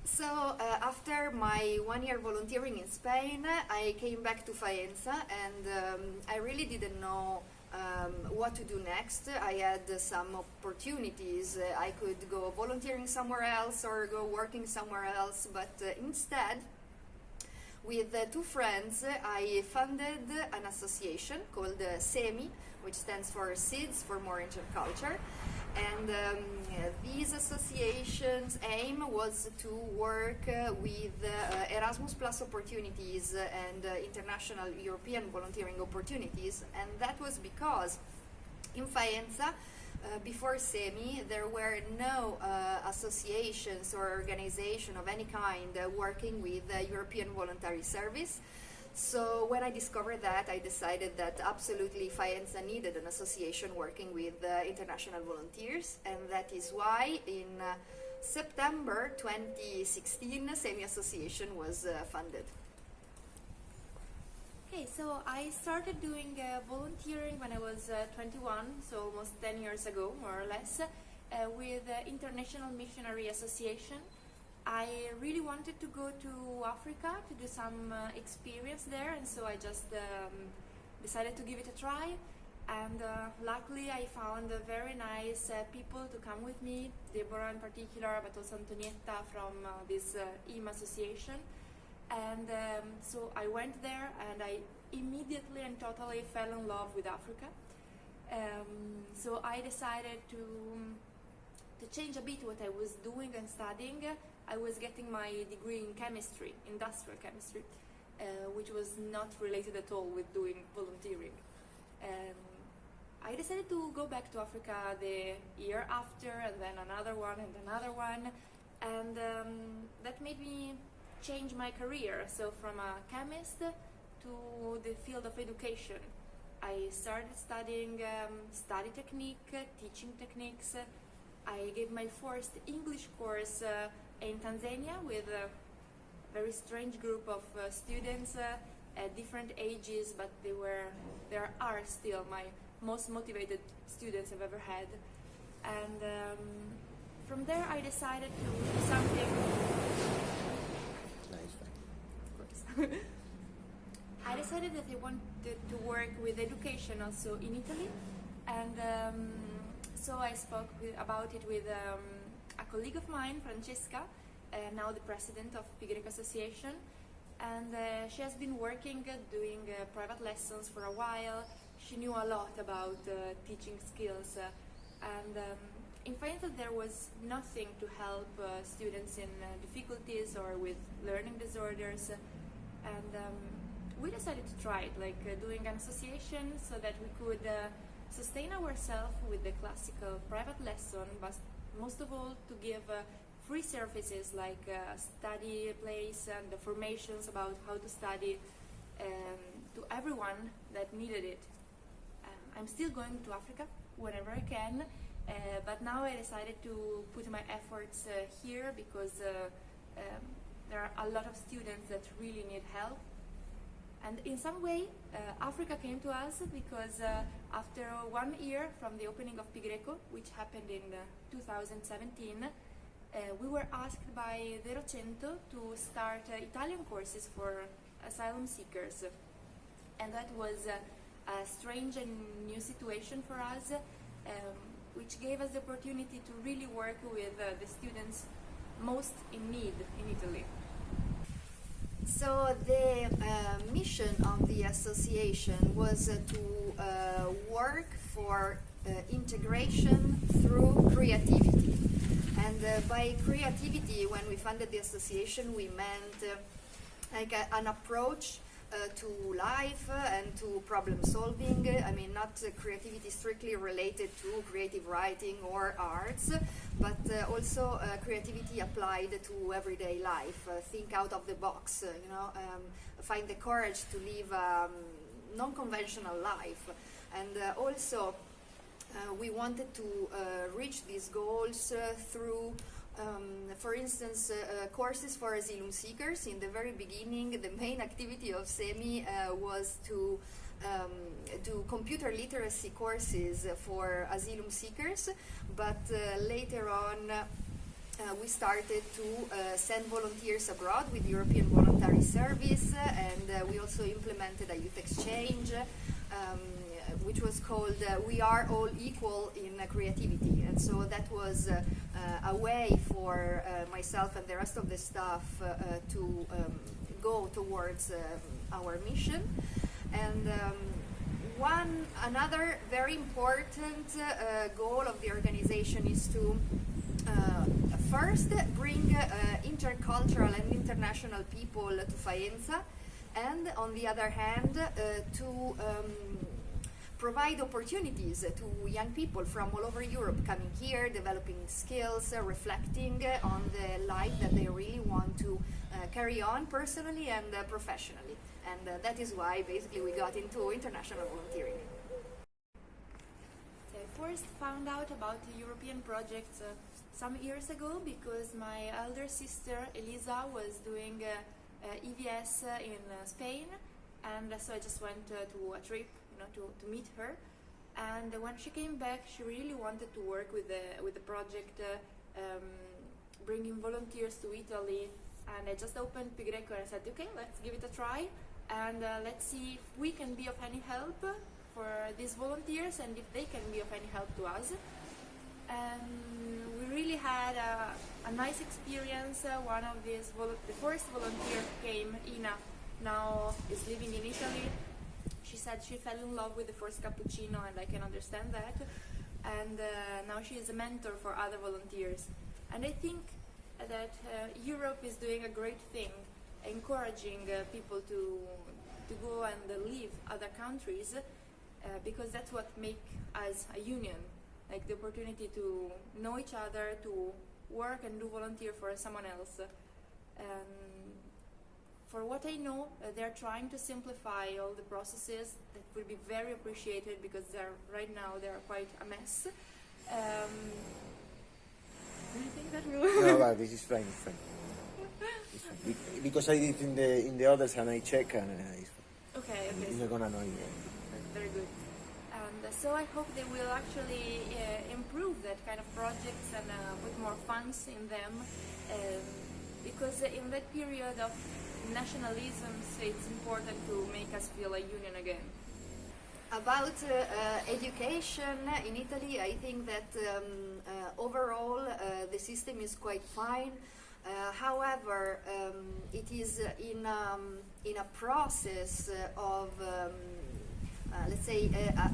So after my 1 year volunteering in Spain, I came back to Faenza, and I really didn't know what to do next. I had some opportunities. I could go volunteering somewhere else or go working somewhere else, but instead, with two friends, I funded an association called SEMI, which stands for Seeds for More Interculture. And these associations' aim was to work with Erasmus Plus opportunities and international European volunteering opportunities. And that was because in Faenza, before SEMI, there were no associations or organization of any kind working with European Voluntary Service. So when I discovered that, I decided that absolutely Faenza needed an association working with international volunteers, and that is why in September 2016, SEMI Association was funded. Okay, so I started doing volunteering when I was 21, so almost 10 years ago, more or less, with International Missionary Association. I really wanted to go to Africa to do some experience there, and so I just decided to give it a try. And luckily I found very nice people to come with me, Deborah in particular, but also Antonietta from this IM association. And so I went there, and I immediately and totally fell in love with Africa. So I decided to change a bit what I was doing and studying. I was getting my degree in chemistry, industrial chemistry, which was not related at all with doing volunteering. I decided to go back to Africa the year after, and then another one and another one, and that made me change my career. So from a chemist to the field of education. I started studying study technique, teaching techniques. I gave my first English course in Tanzania with a very strange group of students at different ages, but there are still my most motivated students I've ever had. And from there I decided to do something. Of course. I decided that I wanted to work with education also in Italy, and so I spoke about it with a colleague of mine, Francesca, now the president of Pigreco Association, and she has been working doing private lessons for a while. She knew a lot about teaching skills, and in Faenza there was nothing to help students in difficulties or with learning disorders, and we decided to try it, like doing an association so that we could sustain ourselves with the classical private lesson, but most of all to give free services like a study place and the formations about how to study to everyone that needed it. I'm still going to Africa whenever I can, but now I decided to put my efforts here because there are a lot of students that really need help. And in some way, Africa came to us because after 1 year from the opening of Pigreco, which happened in 2017, we were asked by the Rocento to start Italian courses for asylum seekers. And that was a strange and new situation for us, which gave us the opportunity to really work with the students most in need in Italy. So the mission of the association was to work for integration through creativity. And by creativity, when we funded the association, we meant like an approach to life and to problem solving. I mean, not creativity strictly related to creative writing or arts, but also creativity applied to everyday life. Think out of the box, find the courage to live a non-conventional life. And also we wanted to reach these goals through for instance, courses for asylum seekers. In the very beginning, the main activity of SEMI was to do computer literacy courses for asylum seekers, but later on we started to send volunteers abroad with European Voluntary Service, and we also implemented a youth exchange, which was called We Are All Equal in Creativity. And so that was a way for myself and the rest of the staff to go towards our mission. And another very important goal of the organization is to first bring intercultural and international people to Faenza, and on the other hand to provide opportunities to young people from all over Europe coming here, developing skills, reflecting on the life that they really want to carry on personally and professionally. And that is why basically we got into international volunteering. I first found out about the European projects some years ago because my elder sister Elisa was doing EVS in Spain, and so I just went to a trip, to meet her. And when she came back, she really wanted to work with the project, bringing volunteers to Italy. And I just opened Pigreco and I said, okay, let's give it a try, and let's see if we can be of any help for these volunteers and if they can be of any help to us. And we really had a nice experience. One of these, the first volunteer came, Ina, now is living in Italy. She said she fell in love with the first cappuccino, and I can understand that. And now she is a mentor for other volunteers. And I think that Europe is doing a great thing, encouraging people to go and live other countries, because that's what makes us a union, like the opportunity to know each other, to work and do volunteer for someone else. For what I know, they're trying to simplify all the processes. That would be very appreciated because right now they're quite a mess. Do you think that will? No, but this is fine. It's fine. It's fine. Because I did in the others and I check and it's fine. Okay. It's not gonna annoy you. Very good. And so I hope they will actually improve that kind of projects and put more funds in them, because in that period of nationalisms, it's important to make us feel a union again. About education in Italy, I think that overall the system is quite fine. However, it is in a process of let's say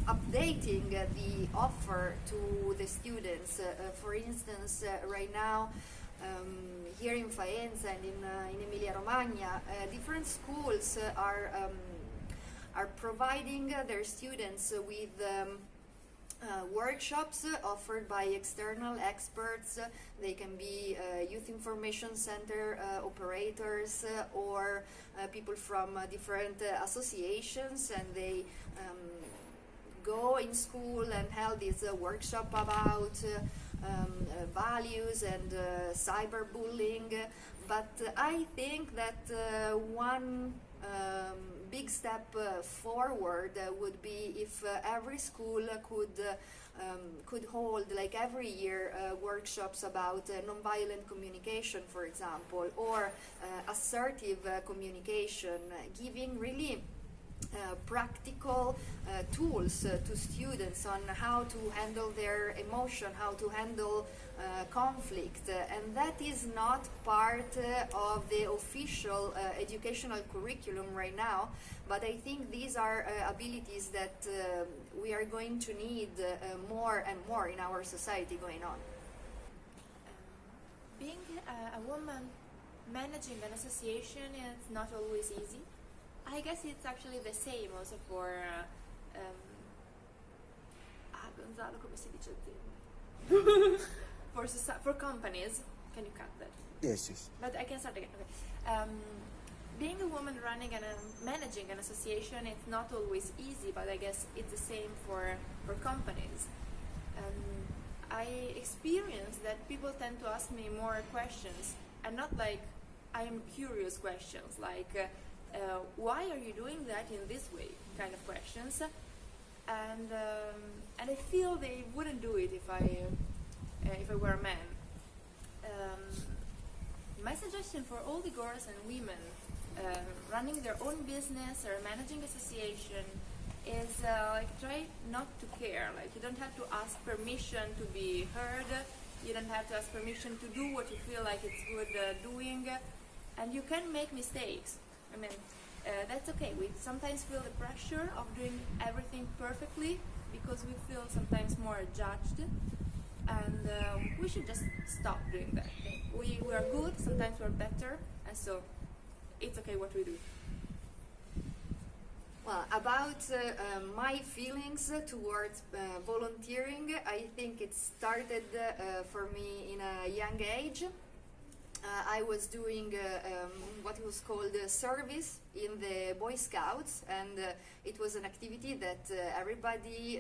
updating the offer to the students. For instance, right now here in Faenza and in Emilia-Romagna, different schools are providing their students with workshops offered by external experts. They can be youth information center operators or people from different associations, and they go in school and held this workshop about values and cyberbullying. But I think that one big step forward would be if every school could hold, like every year, workshops about nonviolent communication, for example, or assertive communication, giving really practical tools to students on how to handle their emotion, how to handle conflict, and that is not part of the official educational curriculum right now, but I think these are abilities that we are going to need more and more in our society going on. Being a woman managing an association is not always easy. I guess it's actually the same also for Gonzalo, come si dice azienda? For companies. Can you cut that? Yes. But I can start again. Okay. Being a woman running and managing an association, it's not always easy, but I guess it's the same for companies. I experience that people tend to ask me more questions, and not like I am curious questions, like why are you doing that in this way, kind of questions, and I feel they wouldn't do it if I were a man. My suggestion for all the girls and women running their own business or managing association is like try not to care. Like you don't have to ask permission to be heard. You don't have to ask permission to do what you feel like it's good doing, and you can make mistakes. I mean, that's okay. We sometimes feel the pressure of doing everything perfectly because we feel sometimes more judged, and we should just stop doing that. Okay? We are good, sometimes we're better, and so it's okay what we do. Well, about my feelings towards volunteering, I think it started for me in a young age. I was doing what was called service in the Boy Scouts, and it was an activity that everybody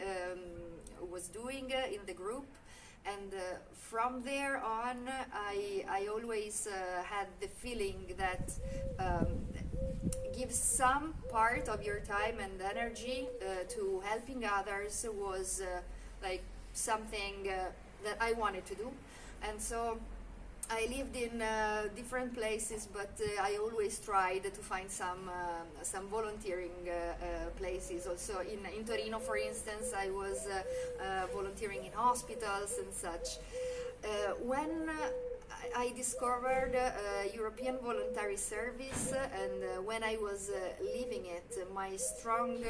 was doing in the group. And from there on, I always had the feeling that give some part of your time and energy to helping others was like something that I wanted to do. And so I lived in different places, but I always tried to find some volunteering places. Also in Torino, for instance, I was volunteering in hospitals and such. When I discovered European Voluntary Service, and when I was living it, my strong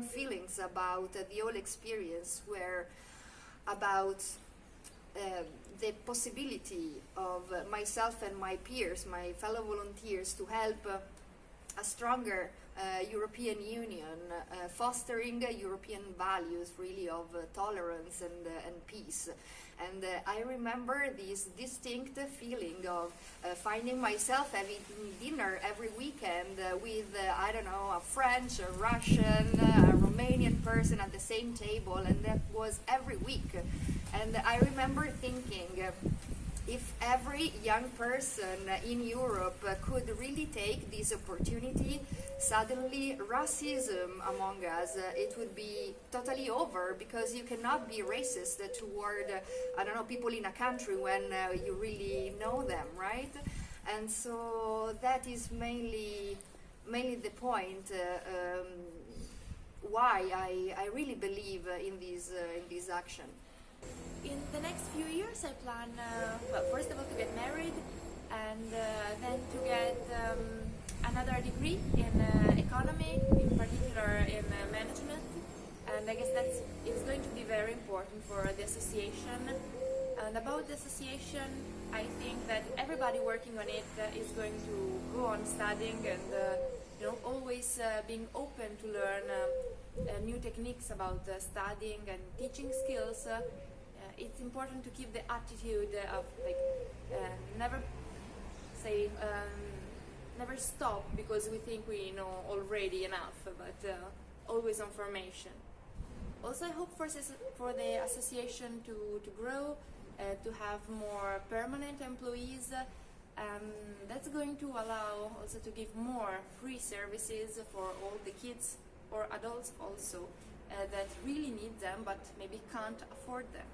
feelings about the whole experience were about the possibility of myself and my peers, my fellow volunteers, to help a stronger European Union, fostering European values really of tolerance and peace. And I remember this distinct feeling of finding myself having dinner every weekend with, I don't know, a French, a Russian, a Romanian person at the same table, and that was every week. And I remember thinking, if every young person in Europe could really take this opportunity, suddenly racism among us, it would be totally over, because you cannot be racist toward, I don't know, people in a country when you really know them, right? And so that is mainly the point why I really believe in this action. In the next few years, I plan, well, first of all, to get married, and then to get another degree in economy, in particular in management. And I guess that is going to be very important for the association. And about the association, I think that everybody working on it is going to go on studying and always being open to learn new techniques about studying and teaching skills. It's important to keep the attitude of never stop because we think we know already enough, but always on formation. Also, I hope for the association to grow, to have more permanent employees. That's going to allow also to give more free services for all the kids or adults also that really need them but maybe can't afford them.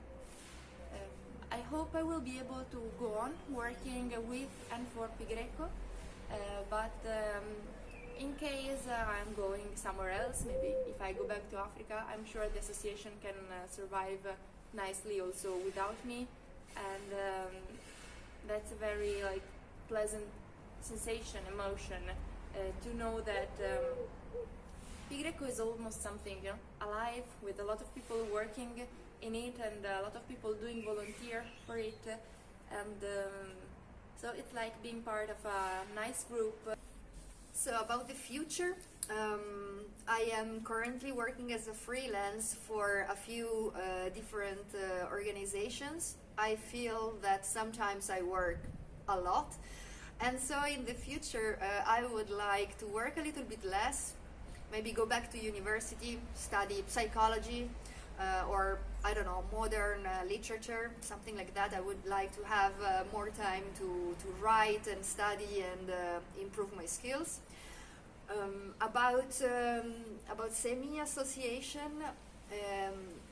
I hope I will be able to go on working with and for Pigreco, but in case I'm going somewhere else, maybe if I go back to Africa, I'm sure the association can survive nicely also without me, and that's a very pleasant sensation, emotion, to know that Pigreco is almost something alive, with a lot of people working in it and a lot of people doing volunteer for it, and so it's like being part of a nice group. So about the future, I am currently working as a freelance for a few different organizations. I feel that sometimes I work a lot, and so in the future I would like to work a little bit less, maybe go back to university, study psychology, or I don't know, modern literature, something like that. I would like to have more time to write and study and improve my skills. About SEMI Association,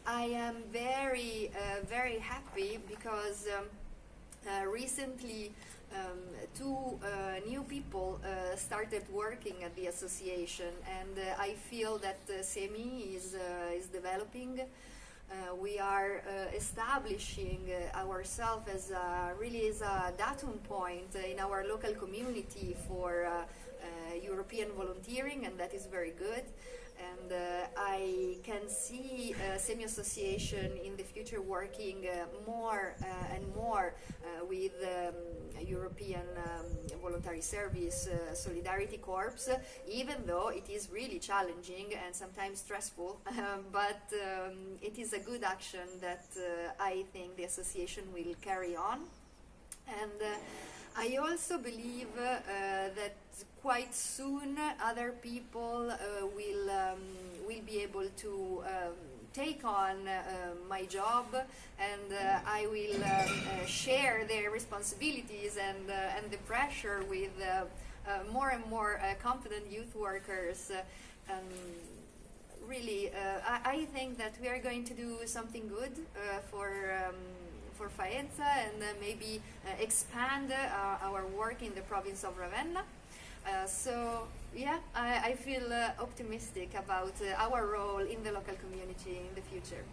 I am very happy because Recently, two new people started working at the association, and I feel that SEMI is developing. We are establishing ourselves as really as a datum point in our local community for European volunteering, and that is very good. And I can see SEMI Association in the future working more and more with European Voluntary Service Solidarity Corps, even though it is really challenging and sometimes stressful, but it is a good action that I think the association will carry on. And I also believe that quite soon other people will be able to take on my job, and I will share their responsibilities and the pressure with more and more confident youth workers. Really, I think that we are going to do something good for Faenza, and maybe expand our work in the province of Ravenna. So yeah, I feel optimistic about our role in the local community in the future.